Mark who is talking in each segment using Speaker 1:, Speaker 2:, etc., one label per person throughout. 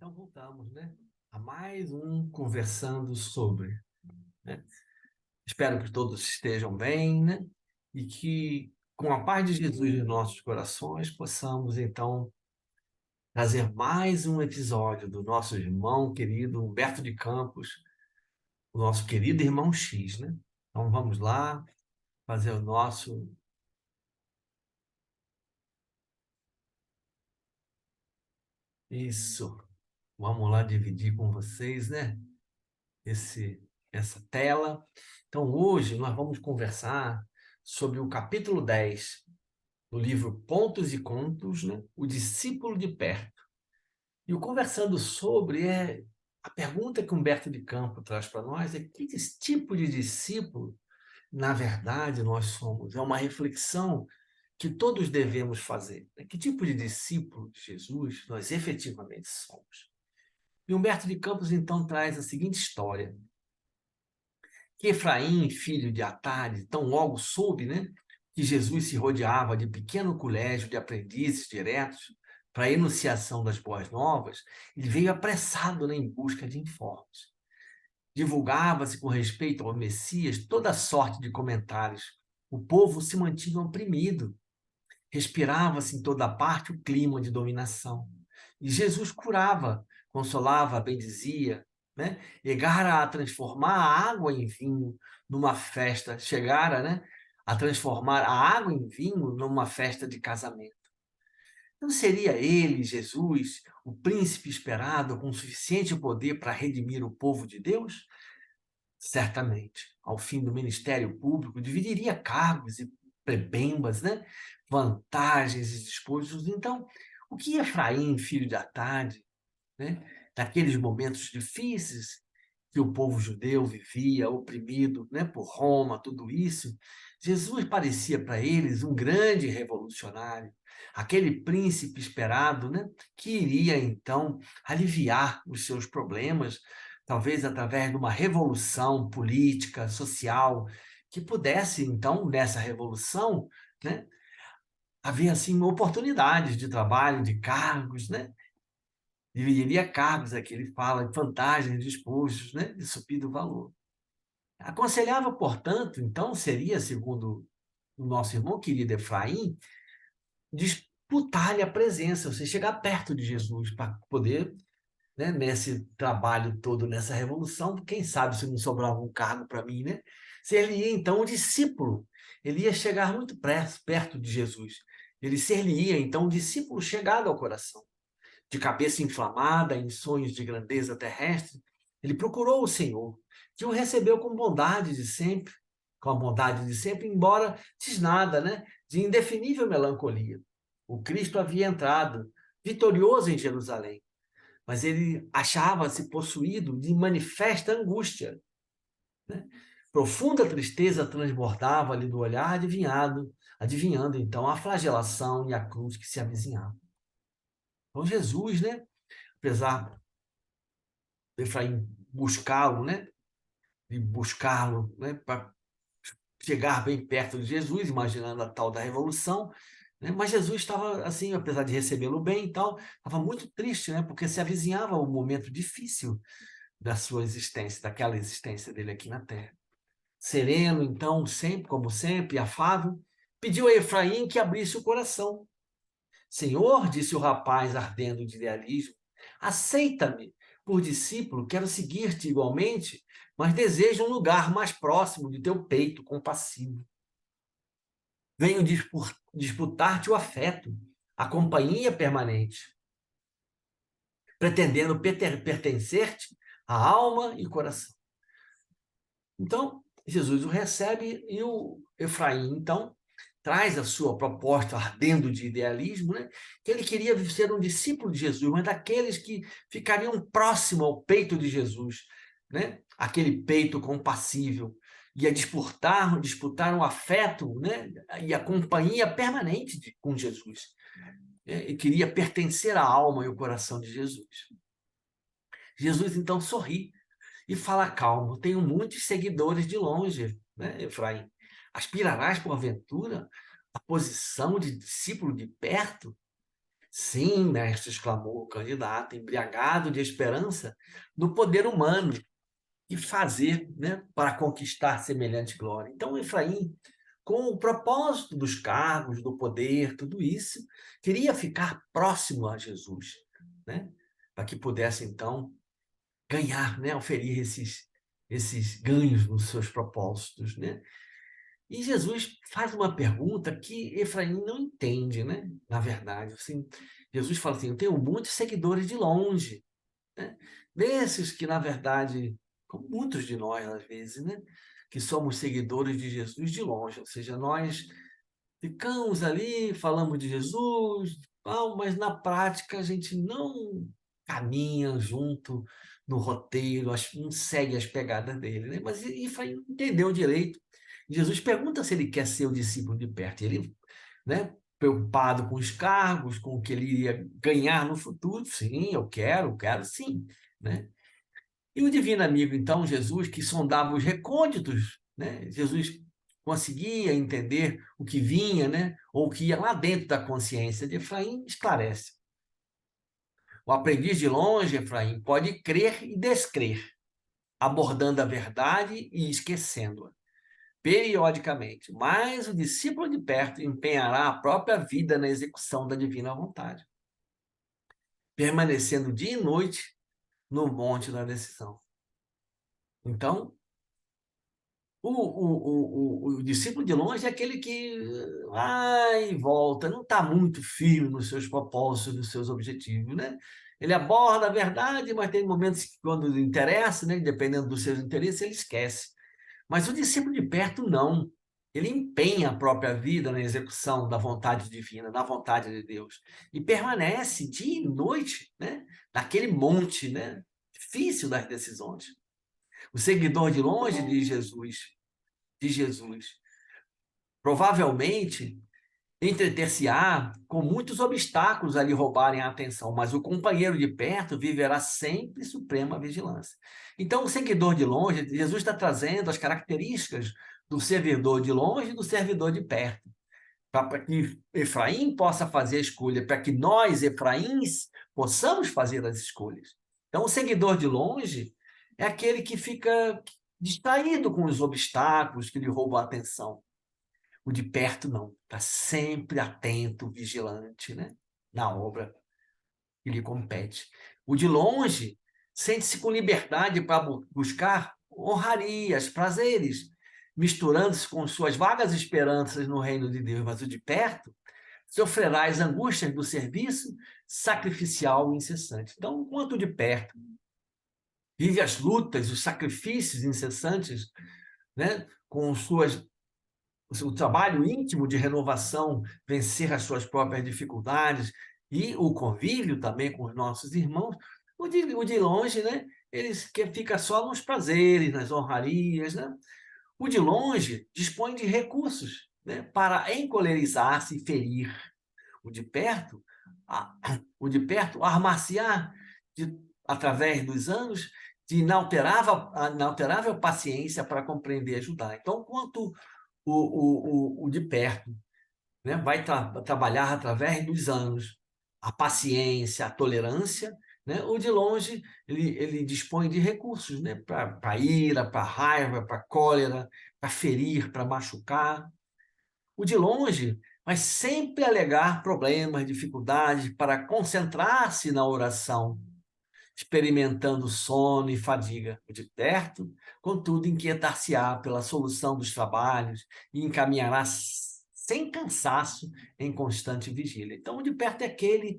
Speaker 1: Então voltamos, né, a mais um Conversando sobre, né? Espero que todos estejam bem, né? E que com a paz de Jesus em nossos corações possamos então trazer mais um episódio do nosso irmão querido Humberto de Campos, o nosso querido irmão X, né? Então vamos lá fazer o nosso isso. Vamos lá dividir com vocês, né? Essa tela. Então, hoje nós vamos conversar sobre o capítulo 10 do livro Pontos e Contos, né? O Discípulo de Perto. E o conversando sobre a pergunta que Humberto de Campos traz para nós é que tipo de discípulo, na verdade, nós somos? É uma reflexão que todos devemos fazer. Né? Que tipo de discípulo de Jesus nós efetivamente somos? E Humberto de Campos, então, traz a seguinte história. Que Efraim, filho de Atade, tão logo soube, né, que Jesus se rodeava de pequeno colégio de aprendizes diretos para a enunciação das boas novas, ele veio apressado, né, em busca de informes. Divulgava-se com respeito ao Messias toda sorte de comentários. O povo se mantinha oprimido. Respirava-se em toda parte o clima de dominação. E Jesus curava, consolava, bendizia, né? Chegara a transformar a água em vinho numa festa, chegara, né, a transformar a água em vinho numa festa de casamento. Não seria ele, Jesus, o príncipe esperado com suficiente poder para redimir o povo de Deus? Certamente, ao fim do ministério público, dividiria cargos e prebembas, né? Vantagens e despojos. Então, o que Efraim, filho de Atade, né? Naqueles momentos difíceis que o povo judeu vivia, oprimido, né, por Roma, tudo isso, Jesus parecia para eles um grande revolucionário, aquele príncipe esperado, né, que iria então aliviar os seus problemas, talvez através de uma revolução política, social, que pudesse então nessa revolução, né, haver assim oportunidades de trabalho, de cargos, né? Dividiria cargos, aqui ele fala, de vantagens, despojos, né, de subido valor. Aconselhava, portanto, então, seria, segundo o nosso irmão querido Efraim, disputar-lhe a presença, ou seja, chegar perto de Jesus para poder, né, nesse trabalho todo, nessa revolução, quem sabe se não sobrava um cargo para mim, né? Se ele ia, então, o discípulo, ele ia chegar muito perto de Jesus. Ele ser-lhe-ia, então, um discípulo chegado ao coração. De cabeça inflamada, em sonhos de grandeza terrestre, ele procurou o Senhor, que o recebeu com a bondade de sempre, embora tisnada, né, de indefinível melancolia. O Cristo havia entrado, vitorioso em Jerusalém, mas ele achava-se possuído de manifesta angústia, né? Profunda tristeza transbordava-lhe do olhar adivinhando então a flagelação e a cruz que se avizinhava. Então Jesus, né, apesar de Efraim buscá-lo, né, de buscá-lo, né, para chegar bem perto de Jesus, imaginando a tal da revolução, né, mas Jesus estava assim, apesar de recebê-lo bem e tal, estava muito triste, né, porque se avizinhava um momento difícil da sua existência, daquela existência dele aqui na Terra. Sereno, então, sempre, como sempre, afável, pediu a Efraim que abrisse o coração. Senhor, disse o rapaz ardendo de idealismo, aceita-me por discípulo, quero seguir-te igualmente, mas desejo um lugar mais próximo de teu peito compassivo. Venho disputar-te o afeto, a companhia permanente, pretendendo pertencer-te a alma e coração. Então, Jesus o recebe e o Efraim, então, traz a sua proposta ardendo de idealismo, né? Que ele queria ser um discípulo de Jesus, mas daqueles que ficariam próximo ao peito de Jesus, né? Aquele peito compassível, ia disputar um afeto, né? E a companhia permanente com Jesus. E queria pertencer à alma e ao coração de Jesus. Jesus, então, sorri e fala calmo, tenho muitos seguidores de longe, né, Efraim? Aspirarás, porventura, a posição de discípulo de perto? Sim, mestre, exclamou o candidato, embriagado de esperança no poder humano e fazer, né, para conquistar semelhante glória. Então, Efraim, com o propósito dos cargos, do poder, tudo isso, queria ficar próximo a Jesus, né, para que pudesse, então, ganhar, né, oferir esses ganhos nos seus propósitos, né? E Jesus faz uma pergunta que Efraim não entende, né? Na verdade, assim, Jesus fala assim: eu tenho muitos seguidores de longe, né? Desses que, na verdade, como muitos de nós, às vezes, né? Que somos seguidores de Jesus de longe, ou seja, nós ficamos ali, falamos de Jesus, mas na prática a gente não caminha junto no roteiro, não segue as pegadas dele, né? Mas Efraim não entendeu direito. Jesus pergunta se ele quer ser o discípulo de perto. E ele, né, preocupado com os cargos, com o que ele iria ganhar no futuro, sim, eu quero sim, né? E o divino amigo, então, Jesus, que sondava os recônditos, né? Jesus conseguia entender o que vinha, né? Ou o que ia lá dentro da consciência de Efraim, esclarece. O aprendiz de longe, Efraim, pode crer e descrer, abordando a verdade e esquecendo-a, periodicamente. Mas o discípulo de perto empenhará a própria vida na execução da divina vontade, permanecendo dia e noite no monte da decisão. Então, o discípulo de longe é aquele que vai e volta, não está muito firme nos seus propósitos, nos seus objetivos, né? Ele aborda a verdade, mas tem momentos que, quando interessa, né, dependendo dos seus interesses, ele esquece. Mas o discípulo de perto, não. Ele empenha a própria vida na execução da vontade divina, da vontade de Deus, e permanece dia e noite, né, naquele monte, né, difícil das decisões. O seguidor de longe de Jesus, provavelmente entreter-se-á com muitos obstáculos a lhe roubarem a atenção, mas o companheiro de perto viverá sempre suprema vigilância. Então, o seguidor de longe, Jesus está trazendo as características do servidor de longe e do servidor de perto, para que Efraim possa fazer a escolha, para que nós, Efraíns, possamos fazer as escolhas. Então, o seguidor de longe é aquele que fica distraído com os obstáculos que lhe roubam a atenção. O de perto não, está sempre atento, vigilante, né, na obra que lhe compete. O de longe sente-se com liberdade para buscar honrarias, prazeres, misturando-se com suas vagas esperanças no reino de Deus, mas o de perto sofrerá as angústias do serviço sacrificial incessante. Então, enquanto o de perto vive as lutas, os sacrifícios incessantes, né, com o trabalho íntimo de renovação, vencer as suas próprias dificuldades e o convívio também com os nossos irmãos, o de longe, né, ele fica só nos prazeres, nas honrarias, né? O de longe dispõe de recursos, né, para encolerizar-se e ferir. O de perto, armar-se-á através dos anos de inalterável paciência para compreender e ajudar. Então, quanto o de perto, né, vai trabalhar através dos anos a paciência, a tolerância, né? O de longe, ele dispõe de recursos, né, para ira, para raiva, para cólera, para ferir, para machucar. O de longe vai sempre alegar problemas, dificuldades, para concentrar-se na oração, experimentando sono e fadiga. O de perto, contudo, inquietar-se-á pela solução dos trabalhos e encaminhará sem cansaço em constante vigília. Então, o de perto é aquele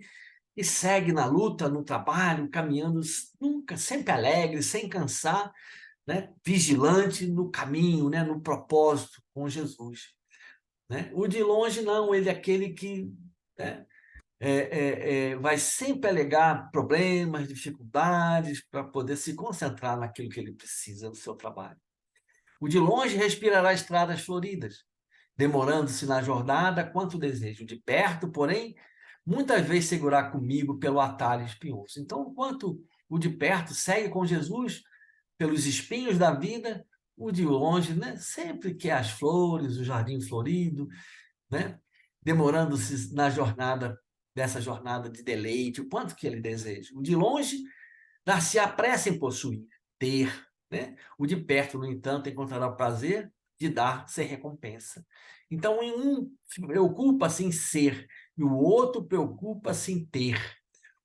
Speaker 1: que segue na luta, no trabalho, caminhando nunca, sempre alegre, sem cansar, né? Vigilante no caminho, né? No propósito com Jesus. Né? O de longe, não, ele é aquele que, né, vai sempre alegar problemas, dificuldades, para poder se concentrar naquilo que ele precisa no seu trabalho. O de longe respirará estradas floridas, demorando-se na jornada quanto deseja. O de perto, porém, muitas vezes segurar comigo pelo atalho espinhoso. Então, enquanto o de perto segue com Jesus pelos espinhos da vida, o de longe, né, sempre quer as flores, o jardim florido, né, demorando-se na jornada dessa jornada de deleite, o quanto que ele deseja. O de longe dar-se-á pressa em possuir, ter, né? O de perto, no entanto, encontrará o prazer de dar sem recompensa. Então, um preocupa-se em ser e o outro preocupa-se em ter.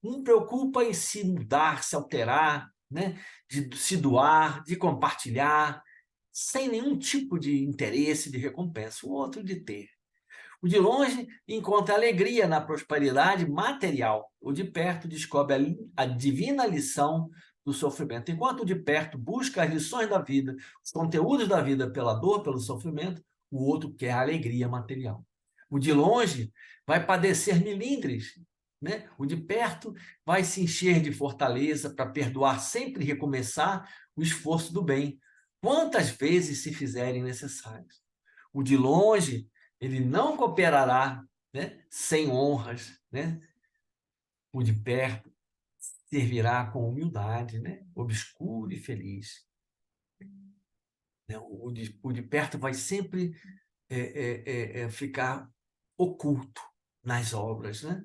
Speaker 1: Um preocupa em se mudar, se alterar, né? De se doar, de compartilhar, sem nenhum tipo de interesse de recompensa. O outro de ter. O de longe encontra alegria na prosperidade material. O de perto descobre a divina lição do sofrimento. Enquanto o de perto busca as lições da vida, os conteúdos da vida pela dor, pelo sofrimento, o outro quer a alegria material. O de longe vai padecer milindres, né? O de perto vai se encher de fortaleza para perdoar sempre e recomeçar o esforço do bem, quantas vezes se fizerem necessárias. O de longe, ele não cooperará, né, sem honras, né? O de perto servirá com humildade, né? Obscuro e feliz. O de perto vai sempre ficar oculto nas obras, né?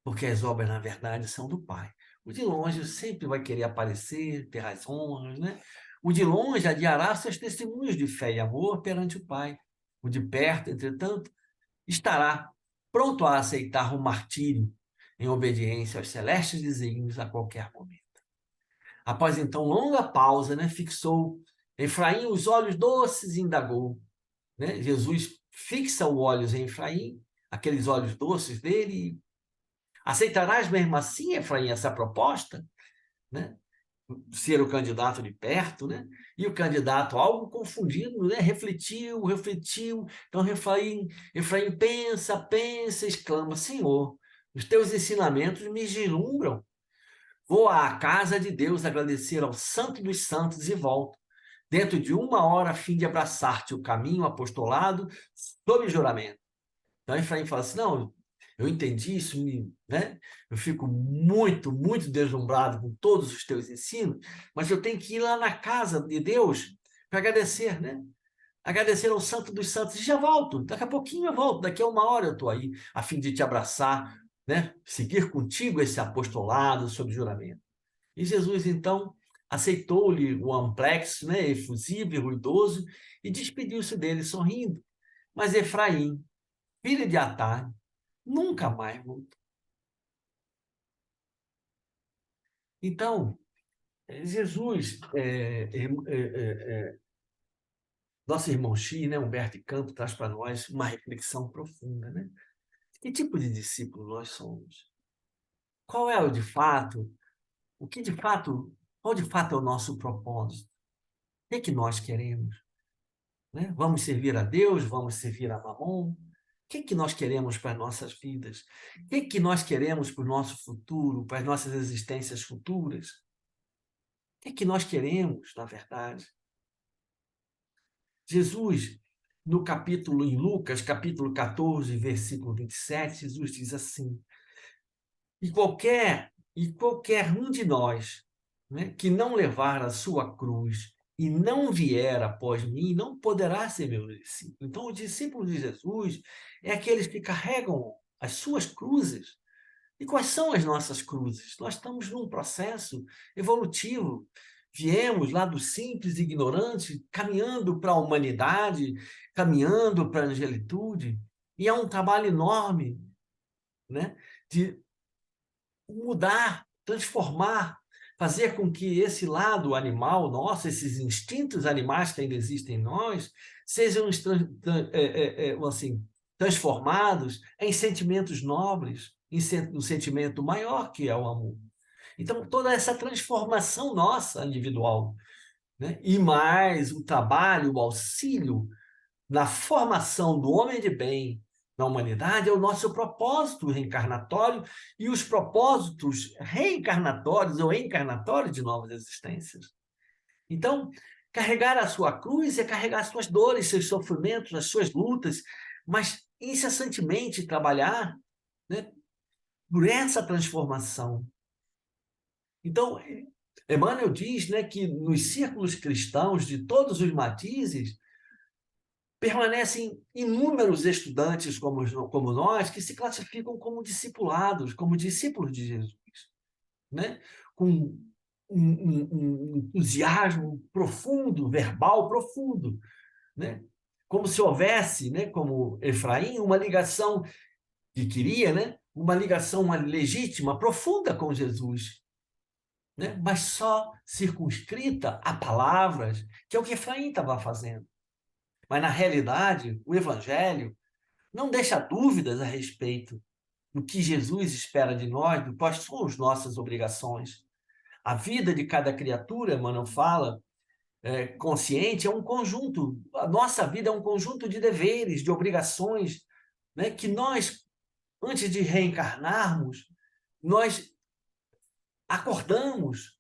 Speaker 1: Porque as obras, na verdade, são do Pai. O de longe sempre vai querer aparecer, ter as honras, né? O de longe adiará seus testemunhos de fé e amor perante o Pai. O de perto, entretanto, estará pronto a aceitar o martírio em obediência aos celestes desígnios a qualquer momento. Após então longa pausa, né, fixou Efraim os olhos doces e indagou. Né? Jesus fixa os olhos em Efraim, aqueles olhos doces dele. Aceitarás mesmo assim, Efraim, essa proposta? Né? Ser o candidato de perto, né? E o candidato, algo confundido, né? Refletiu. Então, Efraim pensa, exclama: Senhor, os teus ensinamentos me deslumbram. Vou à casa de Deus agradecer ao Santo dos Santos e volto, dentro de 1 hora, a fim de abraçar-te o caminho apostolado sob juramento. Então, Efraim fala assim: não, eu entendi isso, né? Eu fico muito, muito deslumbrado com todos os teus ensinos, mas eu tenho que ir lá na casa de Deus para agradecer, né? Agradecer ao Santo dos Santos. E já volto, daqui a pouquinho eu volto, daqui a 1 hora eu estou aí, a fim de te abraçar, né? Seguir contigo esse apostolado sob juramento. E Jesus, então, aceitou-lhe o amplexo, né? Efusivo e ruidoso, e despediu-se dele sorrindo. Mas Efraim, filho de Atar, nunca mais voltou. Então, Jesus, nosso irmão Xi, né, Humberto de Campos, traz para nós uma reflexão profunda. Né? Que tipo de discípulo nós somos? Qual é o que de fato, qual de fato é o nosso propósito? O que nós queremos? Né? Vamos servir a Deus? Vamos servir a Mamon? O que nós queremos para as nossas vidas? O que nós queremos para o nosso futuro, para as nossas existências futuras? O que nós queremos, na verdade? Jesus, no capítulo, em Lucas, capítulo 14, versículo 27, Jesus diz assim: e qualquer um de nós, né, que não levar a sua cruz e não vier após mim, não poderá ser meu discípulo. Então, o discípulo de Jesus é aqueles que carregam as suas cruzes. E quais são as nossas cruzes? Nós estamos num processo evolutivo. Viemos lá do simples e ignorante, caminhando para a humanidade, caminhando para a angelitude. E é um trabalho enorme, né, de mudar, transformar, fazer com que esse lado animal nosso, esses instintos animais que ainda existem em nós, sejam assim, transformados em sentimentos nobres, em um sentimento maior que é o amor. Então, toda essa transformação nossa individual, né? E mais o trabalho, o auxílio na formação do homem de bem na humanidade é o nosso propósito reencarnatório e os propósitos reencarnatórios ou encarnatórios de novas existências. Então, carregar a sua cruz é carregar as suas dores, seus sofrimentos, as suas lutas, mas incessantemente trabalhar, né, por essa transformação. Então, Emmanuel diz, né, que nos círculos cristãos de todos os matizes, permanecem inúmeros estudantes como nós que se classificam como discipulados, como discípulos de Jesus, né? Com um entusiasmo profundo, verbal profundo, né? Como se houvesse, né, como Efraim, uma ligação que queria, né, uma ligação legítima, profunda com Jesus, né? Mas só circunscrita a palavras, que é o que Efraim estava fazendo. Mas, na realidade, o Evangelho não deixa dúvidas a respeito do que Jesus espera de nós, do quais são as nossas obrigações. A vida de cada criatura, Emmanuel fala, consciente, é um conjunto, a nossa vida é um conjunto de deveres, de obrigações, né, que nós, antes de reencarnarmos, nós acordamos.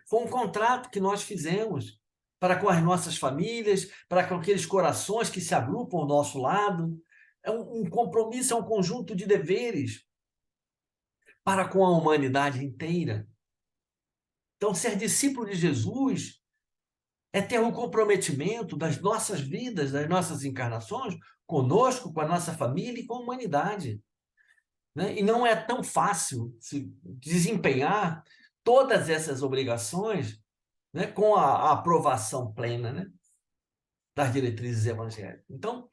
Speaker 1: Foi um contrato que nós fizemos para com as nossas famílias, para com aqueles corações que se agrupam ao nosso lado. É um compromisso, é um conjunto de deveres para com a humanidade inteira. Então, ser discípulo de Jesus é ter um comprometimento das nossas vidas, das nossas encarnações, conosco, com a nossa família e com a humanidade. Né? E não é tão fácil se desempenhar todas essas obrigações, né, com a aprovação plena, né, das diretrizes evangélicas. Então,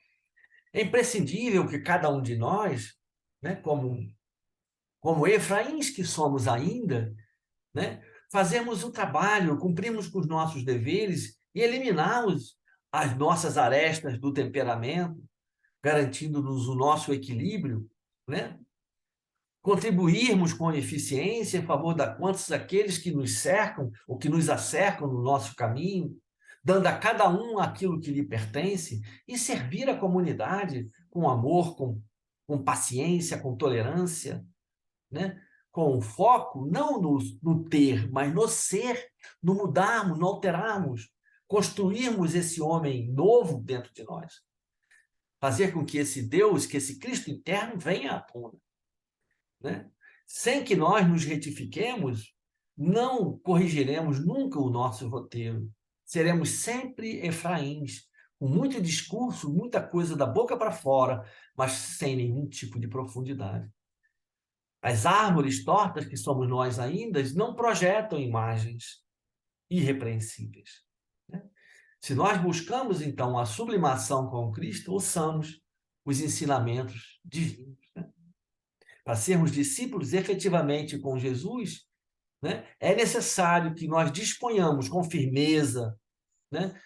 Speaker 1: é imprescindível que cada um de nós, né, como Efraíns que somos ainda, né, fazemos o trabalho, cumprimos com os nossos deveres e eliminamos as nossas arestas do temperamento, garantindo-nos o nosso equilíbrio, né? Contribuirmos com eficiência em favor da quantos aqueles que nos cercam ou que nos acercam no nosso caminho, dando a cada um aquilo que lhe pertence e servir a comunidade com amor, com paciência, com tolerância, né? Com foco não no ter, mas no ser, no mudarmos, no alterarmos, construirmos esse homem novo dentro de nós. Fazer com que esse Deus, que esse Cristo interno venha à tona. Né? Sem que nós nos retifiquemos, não corrigiremos nunca o nosso roteiro. Seremos sempre Efraíns, com muito discurso, muita coisa da boca para fora, mas sem nenhum tipo de profundidade. As árvores tortas que somos nós ainda não projetam imagens irrepreensíveis. Né? Se nós buscamos, então, a sublimação com Cristo, ouçamos os ensinamentos divinos. Né? Para sermos discípulos efetivamente com Jesus, né, é necessário que nós disponhamos com firmeza, né,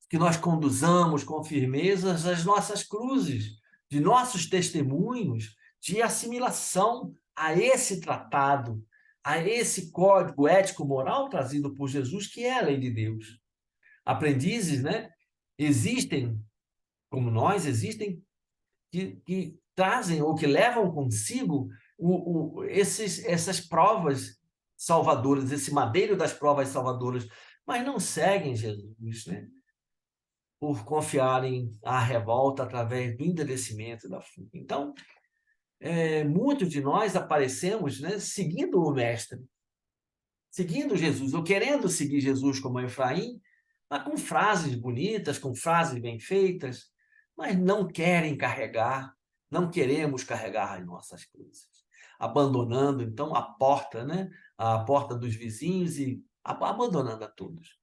Speaker 1: que nós conduzamos com firmeza as nossas cruzes, de nossos testemunhos de assimilação a esse tratado, a esse código ético-moral trazido por Jesus, que é a lei de Deus. Aprendizes, né, existem, como nós, existem que trazem ou que levam consigo essas provas salvadoras, esse madeiro das provas salvadoras, mas não seguem Jesus, né? Por confiarem à revolta através do endurecimento da fuga. Então, muitos de nós aparecemos, né, seguindo o Mestre, seguindo Jesus, ou querendo seguir Jesus como Efraim, mas com frases bonitas, com frases bem feitas, mas não querem carregar, não queremos carregar as nossas cruzes. Abandonando, então, a porta, né? A porta dos vizinhos e abandonando a todos.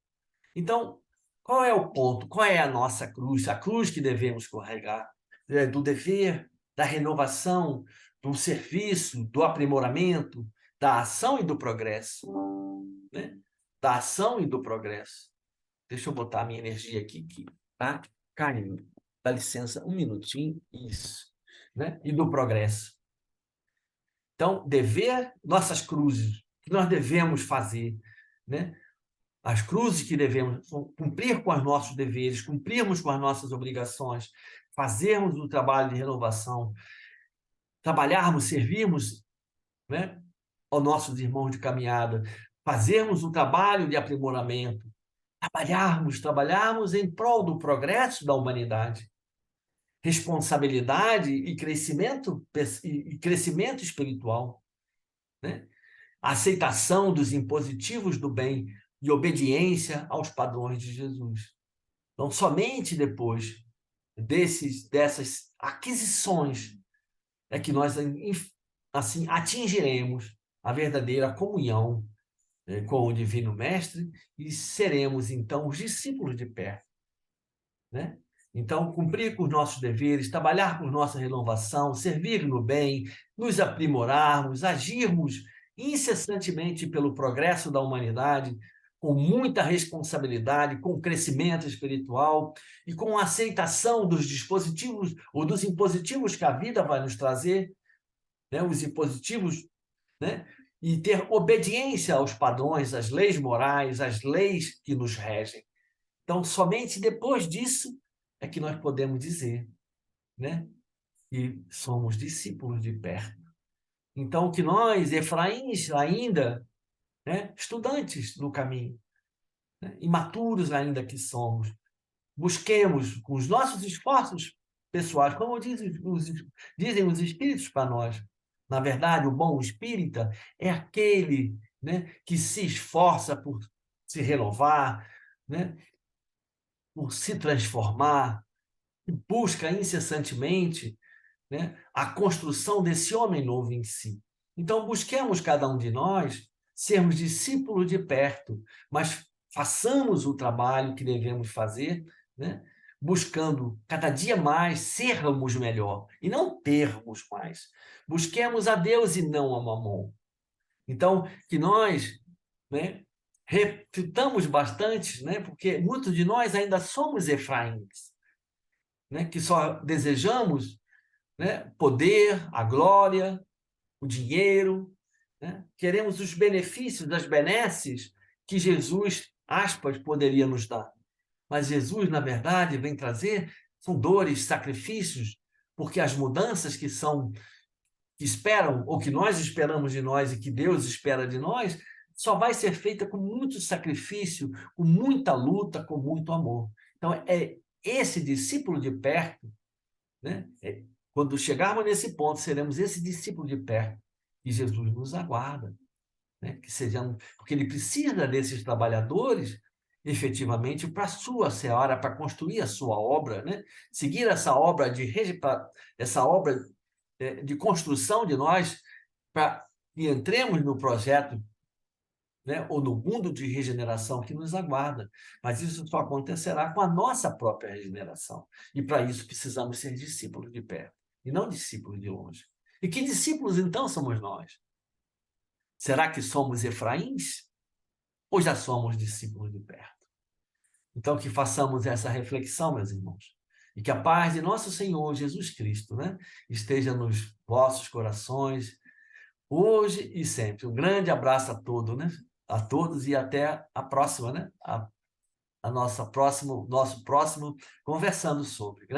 Speaker 1: Então, qual é o ponto? Qual é a nossa cruz? A cruz que devemos carregar? Do dever, da renovação, do serviço, do aprimoramento, da ação e do progresso. Né? Da ação e do progresso. Deixa eu botar a minha energia aqui, que tá caindo. Dá licença, um minutinho. Isso. Né? E do progresso. Então, dever nossas cruzes, que nós devemos fazer, né? As cruzes que devemos cumprir com os nossos deveres, cumprirmos com as nossas obrigações, fazermos o trabalho de renovação, trabalharmos, servirmos, né, aos nossos irmãos de caminhada, fazermos o trabalho de aprimoramento, trabalharmos em prol do progresso da humanidade, responsabilidade e crescimento espiritual, né? A aceitação dos impositivos do bem e obediência aos padrões de Jesus. Então, somente depois dessas aquisições é que nós assim atingiremos a verdadeira comunhão com o Divino Mestre e seremos então os discípulos de perto, né? Então, cumprir com os nossos deveres, trabalhar com nossa renovação, servir no bem, nos aprimorarmos, agirmos incessantemente pelo progresso da humanidade, com muita responsabilidade, com crescimento espiritual e com a aceitação dos dispositivos ou dos impositivos que a vida vai nos trazer, né? Os impositivos, né? E ter obediência aos padrões, às leis morais, às leis que nos regem. Então, somente depois disso é que nós podemos dizer, né, que somos discípulos de perto. Então, que nós, Efraíns, ainda, né, estudantes no caminho, né, imaturos ainda que somos, busquemos com os nossos esforços pessoais, como dizem os espíritos para nós. Na verdade, o bom espírita é aquele, né, que se esforça por se renovar, né, por se transformar, e busca incessantemente, né, a construção desse homem novo em si. Então, busquemos cada um de nós sermos discípulos de perto, mas façamos o trabalho que devemos fazer, né, buscando cada dia mais sermos melhor e não termos mais. Busquemos a Deus e não a Mamon. Então, que nós, né, reflitamos bastante, né, porque muitos de nós ainda somos Efraíns, né, que só desejamos, né, poder, a glória, o dinheiro, né? Queremos os benefícios das benesses que Jesus, aspas, poderia nos dar. Mas Jesus, na verdade, vem trazer são dores, sacrifícios, porque as mudanças que esperam, ou que nós esperamos de nós e que Deus espera de nós, só vai ser feita com muito sacrifício, com muita luta, com muito amor. Então, é esse discípulo de perto, né? Quando chegarmos nesse ponto, seremos esse discípulo de perto e Jesus nos aguarda, né? Que sejamos, porque ele precisa desses trabalhadores efetivamente para a sua seara, para construir a sua obra, né? Seguir essa obra de construção de nós, para que entremos no projeto, né, ou no mundo de regeneração que nos aguarda. Mas isso só acontecerá com a nossa própria regeneração. E para isso precisamos ser discípulos de perto, e não discípulos de longe. E que discípulos, então, somos nós? Será que somos Efraíns? Ou já somos discípulos de perto? Então, que façamos essa reflexão, meus irmãos. E que a paz de nosso Senhor Jesus Cristo, né, esteja nos vossos corações, hoje e sempre. Um grande abraço a todos, né? A todos e até a próxima, né? Nosso próximo Conversando Sobre.